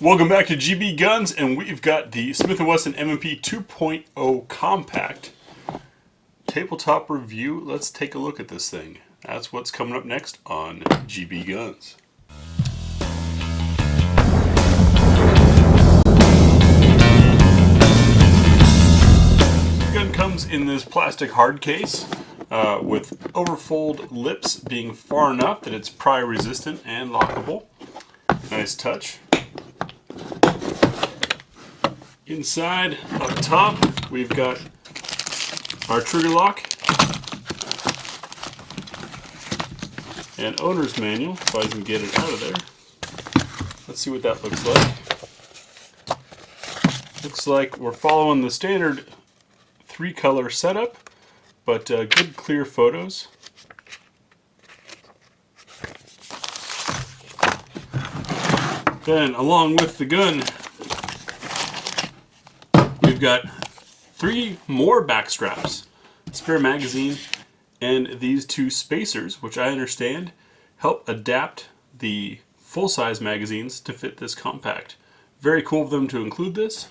Welcome back to GB Guns, and we've got the Smith & Wesson M&P 2.0 Compact tabletop review. Let's take a look at this thing. That's what's coming up next on GB Guns. The gun comes in this plastic hard case with overfold lips being far enough that it's pry resistant and lockable. Nice touch. Inside, up top, we've got our trigger lock and owner's manual, if I can get it out of there. Let's see what that looks like. Looks like we're following the standard 3-color setup, but good clear photos. Then, along with the gun, we've got 3 more back straps, spare magazine, and these 2 spacers, which I understand help adapt the full-size magazines to fit this compact. Very cool of them to include this.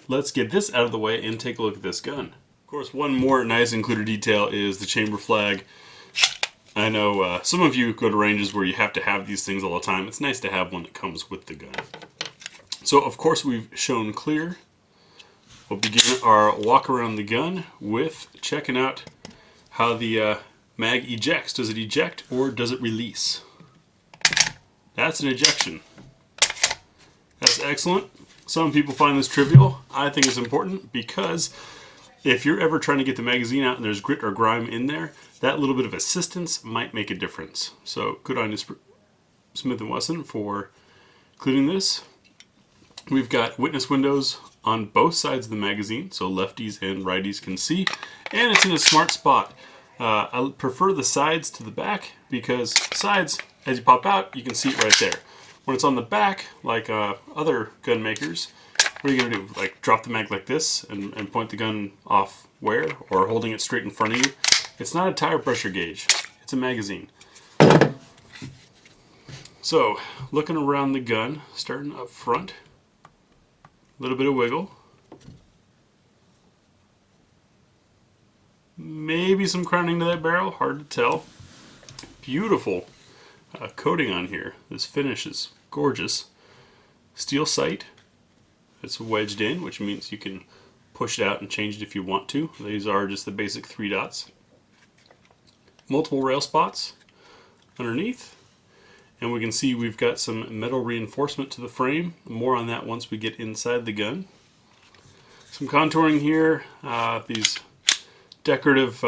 Let's get this out of the way and take a look at this gun. Of course, one more nice included detail is the chamber flag. I know some of you go to ranges where you have to have these things all the time. It's nice to have one that comes with the gun. So, of course, we've shown clear. We'll begin our walk around the gun with checking out how the mag ejects. Does it eject or does it release? That's an ejection. That's excellent. Some people find this trivial. I think it's important because if you're ever trying to get the magazine out and there's grit or grime in there, that little bit of assistance might make a difference. So good on you, Smith & Wesson, for including this. We've got witness windows on both sides of the magazine, so lefties and righties can see, and it's in a smart spot. I prefer the sides to the back because sides, as you pop out, you can see it right there. When it's on the back, like other gun makers, what are you going to do? Like drop the mag like this and point the gun off where? Or holding it straight in front of you? It's not a tire pressure gauge. It's a magazine. So, looking around the gun, starting up front, a little bit of wiggle. Maybe some crowning to that barrel, hard to tell. Beautiful coating on here. This finish is gorgeous. Steel sight. It's wedged in, which means you can push it out and change it if you want to. These are just the basic 3 dots. Multiple rail spots underneath. And we can see we've got some metal reinforcement to the frame. More on that once we get inside the gun. Some contouring here. These decorative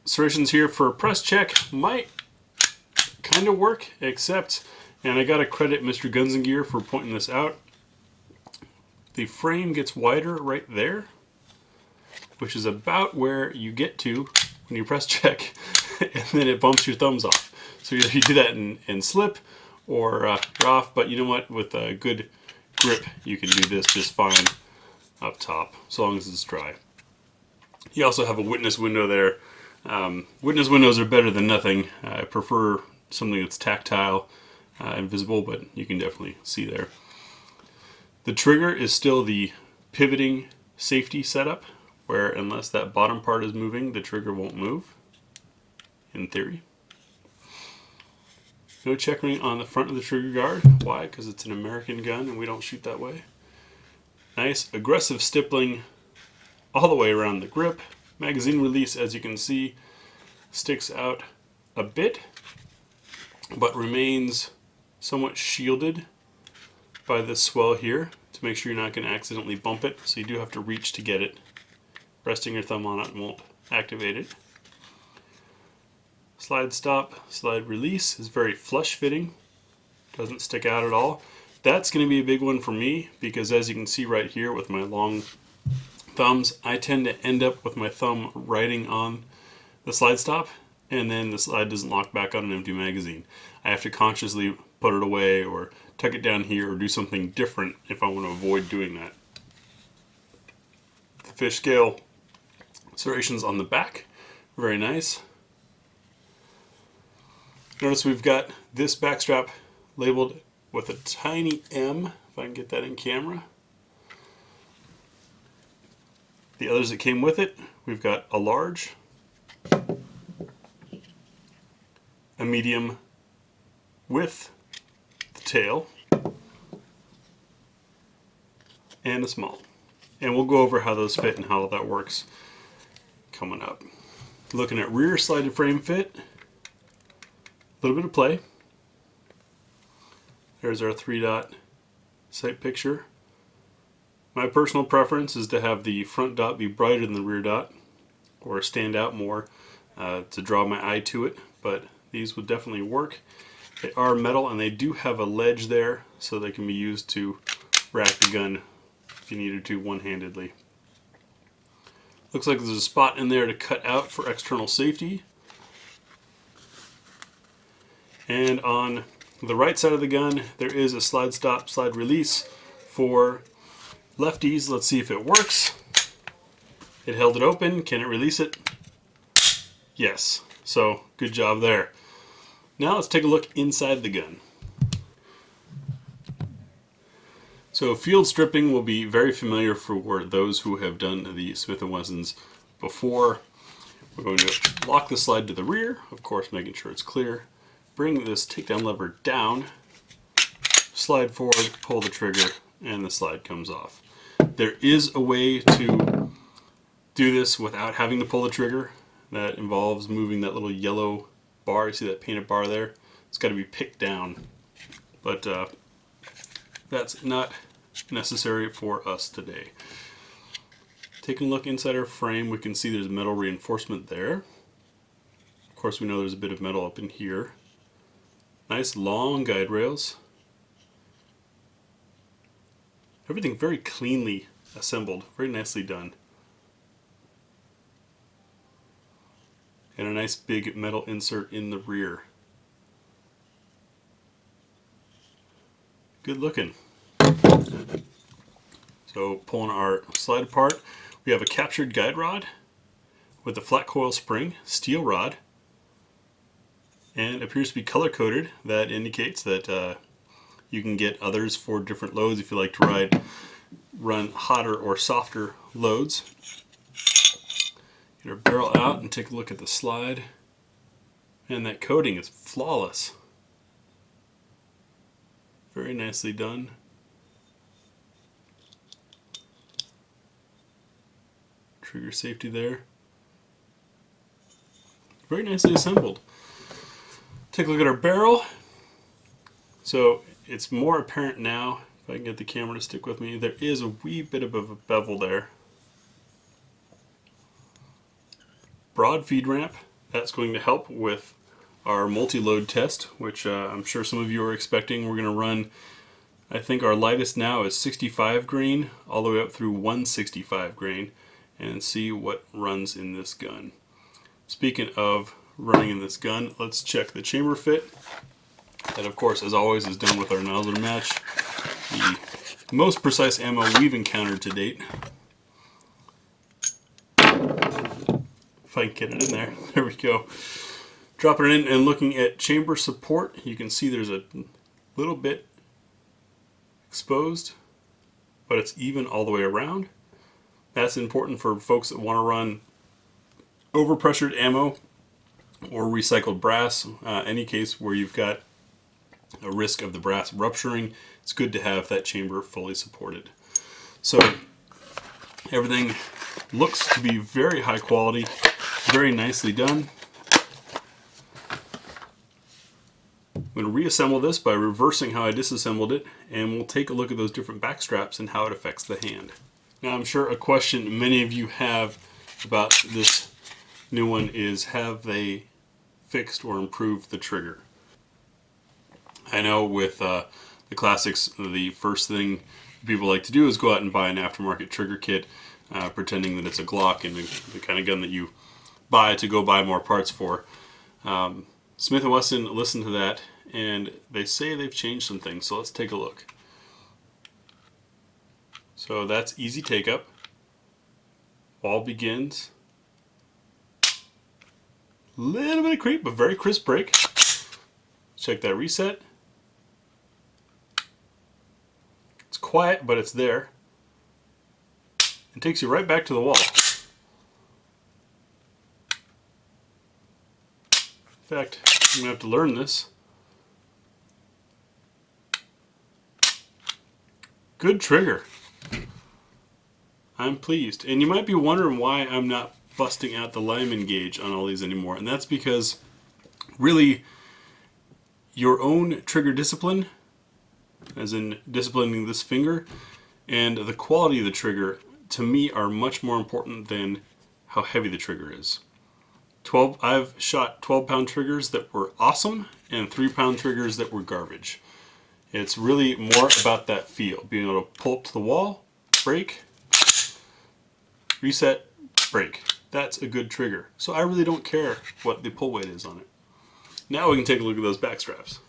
serrations here for a press check might kind of work, except, and I gotta credit Mr. Guns and Gear for pointing this out, the frame gets wider right there, which is about where you get to when you press check, and then it bumps your thumbs off. So either you do that in slip or you're off, but you know what, with a good grip you can do this just fine up top, so long as it's dry. You also have a witness window there. Witness windows are better than nothing. I prefer something that's tactile and visible, but you can definitely see there. The trigger is still the pivoting safety setup, where unless that bottom part is moving, the trigger won't move, in theory. No checkering on the front of the trigger guard. Why? Because it's an American gun and we don't shoot that way. Nice aggressive stippling all the way around the grip. Magazine release, as you can see, sticks out a bit, but remains somewhat shielded by this swell here to make sure you're not going to accidentally bump it. So you do have to reach to get it. Resting your thumb on it won't activate it. Slide stop, slide release is very flush fitting. Doesn't stick out at all. That's going to be a big one for me because, as you can see right here with my long thumbs, I tend to end up with my thumb riding on the slide stop, and then the slide doesn't lock back on an empty magazine. I have to consciously put it away or tuck it down here or do something different if I want to avoid doing that. The fish scale serrations on the back, very nice. Notice we've got this backstrap labeled with a tiny M, if I can get that in camera. The others that came with it, we've got a large, a medium with the tail, and a small. And we'll go over how those fit and how that works coming up. Looking at rear slided frame fit, a little bit of play. There's our 3-dot sight picture. My personal preference is to have the front dot be brighter than the rear dot, or stand out more to draw my eye to it, but these would definitely work. They are metal and they do have a ledge there, so they can be used to rack the gun if you needed to one-handedly. Looks like there's a spot in there to cut out for external safety. And on the right side of the gun, there is a slide stop, slide release for lefties. Let's see if it works. It held it open. Can it release it? Yes. So good job there. Now let's take a look inside the gun. So field stripping will be very familiar for those who have done the Smith & Wessons before. We're going to lock the slide to the rear, of course making sure it's clear. Bring this takedown lever down, slide forward, pull the trigger, and the slide comes off. There is a way to do this without having to pull the trigger. That involves moving that little yellow bar. You see that painted bar there? It's got to be picked down. But that's not necessary for us today. Taking a look inside our frame, we can see there's metal reinforcement there. Of course, we know there's a bit of metal up in here. Nice long guide rails. Everything very cleanly assembled, very nicely done. And a nice big metal insert in the rear. Good looking. So pulling our slide apart, we have a captured guide rod with a flat coil spring, steel rod, and appears to be color coded. That indicates that you can get others for different loads if you like to run hotter or softer loads. Get our barrel out and take a look at the slide, and that coating is flawless. Very nicely done. Trigger safety there. Very nicely assembled. Take a look at our barrel. So it's more apparent now, if I can get the camera to stick with me, there is a wee bit of a bevel there. Broad feed ramp, that's going to help with our multi-load test, which I'm sure some of you are expecting. We're going to run, I think our lightest now is 65 grain, all the way up through 165 grain, and see what runs in this gun. Speaking of running in this gun, let's check the chamber fit. That, of course, as always, is done with our nozzler match. The most precise ammo we've encountered to date. If I can get it in there. There we go. Dropping it in and looking at chamber support, you can see there's a little bit exposed, but it's even all the way around. That's important for folks that want to run overpressured ammo or recycled brass. Any case where you've got a risk of the brass rupturing, it's good to have that chamber fully supported. So everything looks to be very high quality, very nicely done. I'm going to reassemble this by reversing how I disassembled it, and we'll take a look at those different back straps and how it affects the hand. Now, I'm sure a question many of you have about this new one is, have they fixed or improved the trigger? I know with the classics, the first thing people like to do is go out and buy an aftermarket trigger kit, pretending that it's a Glock and the kind of gun that you buy to go buy more parts for. Smith & Wesson listened to that, and they say they've changed some things, so let's take a look. So that's easy take up. All begins. Little bit of creep, but very crisp break. Check that reset. quiet, but it's there. It takes you right back to the wall. In fact, I'm going to have to learn this. Good trigger. I'm pleased. And you might be wondering why I'm not busting out the Lyman gauge on all these anymore. And that's because really your own trigger discipline, as in disciplining this finger, and the quality of the trigger, to me, are much more important than how heavy the trigger is. I've shot 12-pound triggers that were awesome and 3-pound triggers that were garbage. It's really more about that feel, being able to pull up to the wall, break, reset, break. That's a good trigger. So I really don't care what the pull weight is on it. Now we can take a look at those back straps.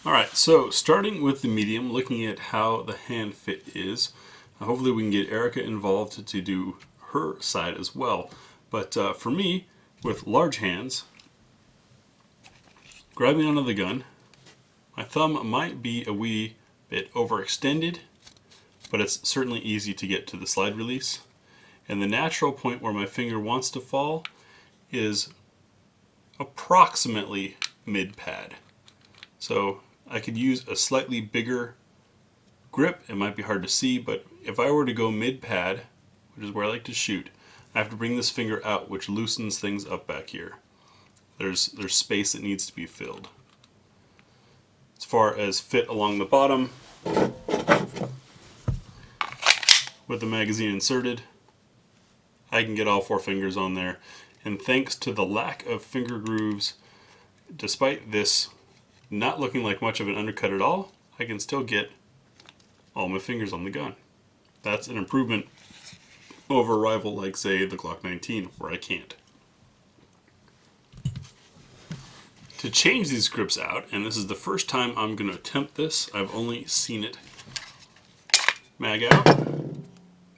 Alright, so starting with the medium, looking at how the hand fit is. Hopefully we can get Erika involved to do her side as well. But for me, with large hands, grabbing onto the gun, my thumb might be a wee bit overextended, but it's certainly easy to get to the slide release. And the natural point where my finger wants to fall is approximately mid-pad. So I could use a slightly bigger grip. It might be hard to see, but if I were to go mid-pad, which is where I like to shoot, I have to bring this finger out, which loosens things up back here. There's space that needs to be filled. As far as fit along the bottom, with the magazine inserted, I can get all 4 fingers on there. And thanks to the lack of finger grooves, despite this not looking like much of an undercut at all, I can still get all my fingers on the gun. That's an improvement over a rival like, say, the Glock 19, where I can't. To change these grips out, and this is the first time I'm going to attempt this, I've only seen it mag out.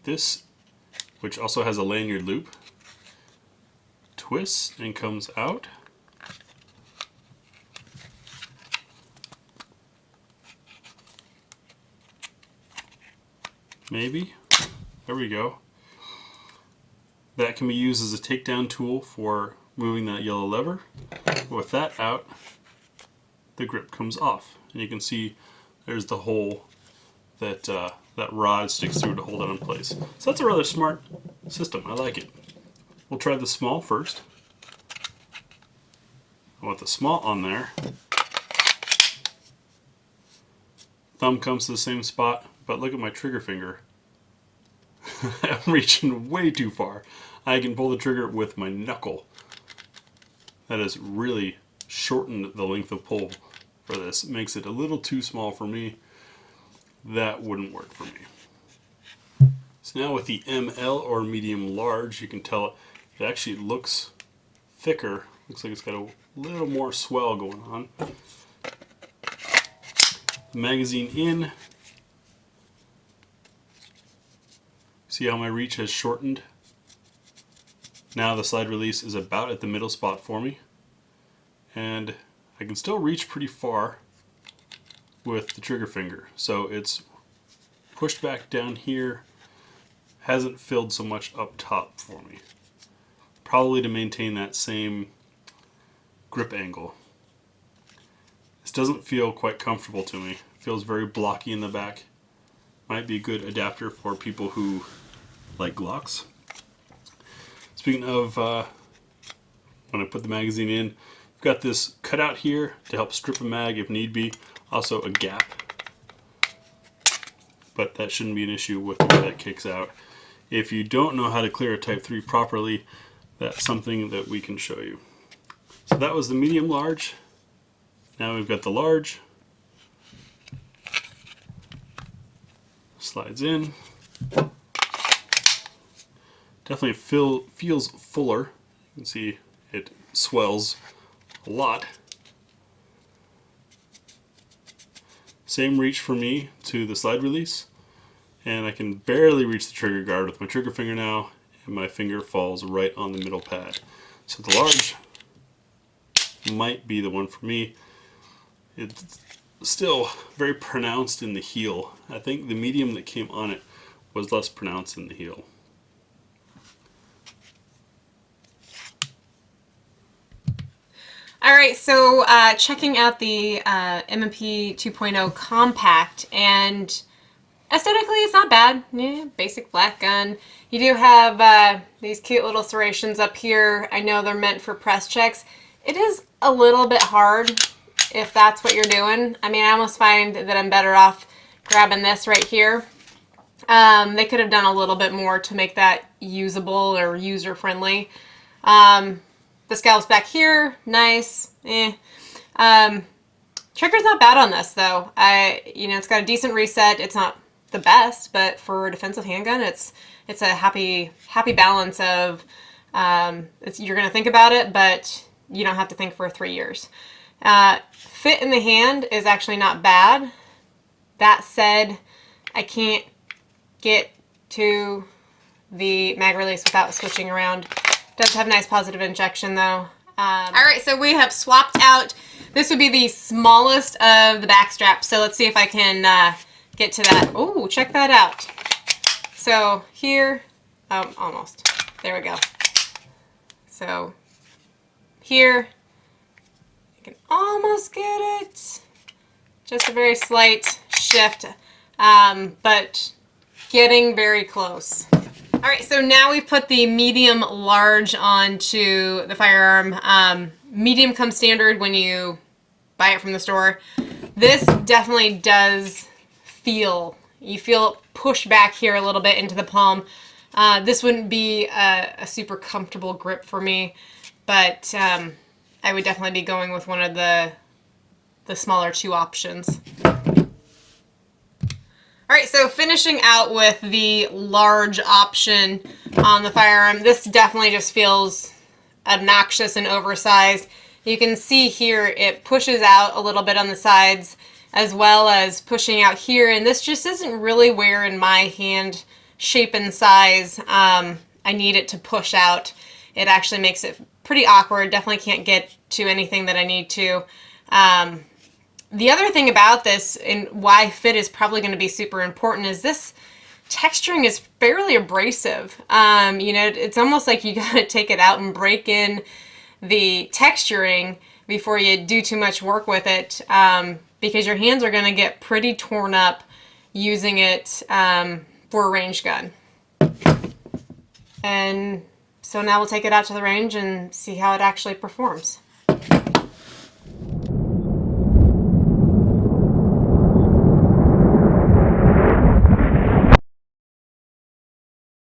This, which also has a lanyard loop, twists and comes out. Maybe. There we go. That can be used as a takedown tool for moving that yellow lever. With that out, the grip comes off. And you can see there's the hole that that rod sticks through to hold it in place. So that's a rather smart system. I like it. We'll try the small first. With the small on there, thumb comes to the same spot, but look at my trigger finger. I'm reaching way too far. I can pull the trigger with my knuckle. That has really shortened the length of pull for this. It makes it a little too small for me. That wouldn't work for me. So now with the ML or medium large, you can tell it actually looks thicker. Looks like it's got a little more swell going on. Magazine in. See how my reach has shortened? Now the slide release is about at the middle spot for me. And I can still reach pretty far with the trigger finger. So it's pushed back down here, hasn't filled so much up top for me. Probably to maintain that same grip angle. This doesn't feel quite comfortable to me. It feels very blocky in the back. Might be a good adapter for people who like Glocks. Speaking of when I put the magazine in, I've got this cutout here to help strip a mag if need be. Also a gap. But that shouldn't be an issue with the way that kicks out. If you don't know how to clear a Type 3 properly, that's something that we can show you. So that was the medium large. Now we've got the large. Slides in. Definitely feels fuller. You can see it swells a lot. Same reach for me to the slide release. And I can barely reach the trigger guard with my trigger finger now, and my finger falls right on the middle pad. So the large might be the one for me. It's still very pronounced in the heel. I think the medium that came on it was less pronounced in the heel. All right, so checking out the M&P 2.0 Compact, and aesthetically it's not bad. Yeah, basic black gun. You do have these cute little serrations up here. I know they're meant for press checks. It is a little bit hard if that's what you're doing. I mean, I almost find that I'm better off grabbing this right here. They could have done a little bit more to make that usable or user-friendly. The scallops back here, nice. Trigger's not bad on this though. It's got a decent reset. It's not the best, but for a defensive handgun, it's a happy balance of you're gonna think about it, but you don't have to think for 3 years. Fit in the hand is actually not bad. That said, I can't get to the mag release without switching around. Does have nice positive injection though. All right, so we have swapped out. This would be the smallest of the back straps. So let's see if I can get to that. Oh, check that out. So here, almost. There we go. So here, I can almost get it. Just a very slight shift, but getting very close. All right, so now we've put the medium large onto the firearm. Medium comes standard when you buy it from the store. This definitely does feel, you feel it push back here a little bit into the palm. This wouldn't be a super comfortable grip for me, but I would definitely be going with one of the smaller 2 options. All right, so finishing out with the large option on the firearm, this definitely just feels obnoxious and oversized. You can see here it pushes out a little bit on the sides as well as pushing out here, and this just isn't really where in my hand shape and size I need it to push out. It actually makes it pretty awkward. Definitely can't get to anything that I need to. The other thing about this and why fit is probably going to be super important is this texturing is fairly abrasive. It's almost like you got to take it out and break in the texturing before you do too much work with it, because your hands are going to get pretty torn up using it for a range gun. And so now we'll take it out to the range and see how it actually performs.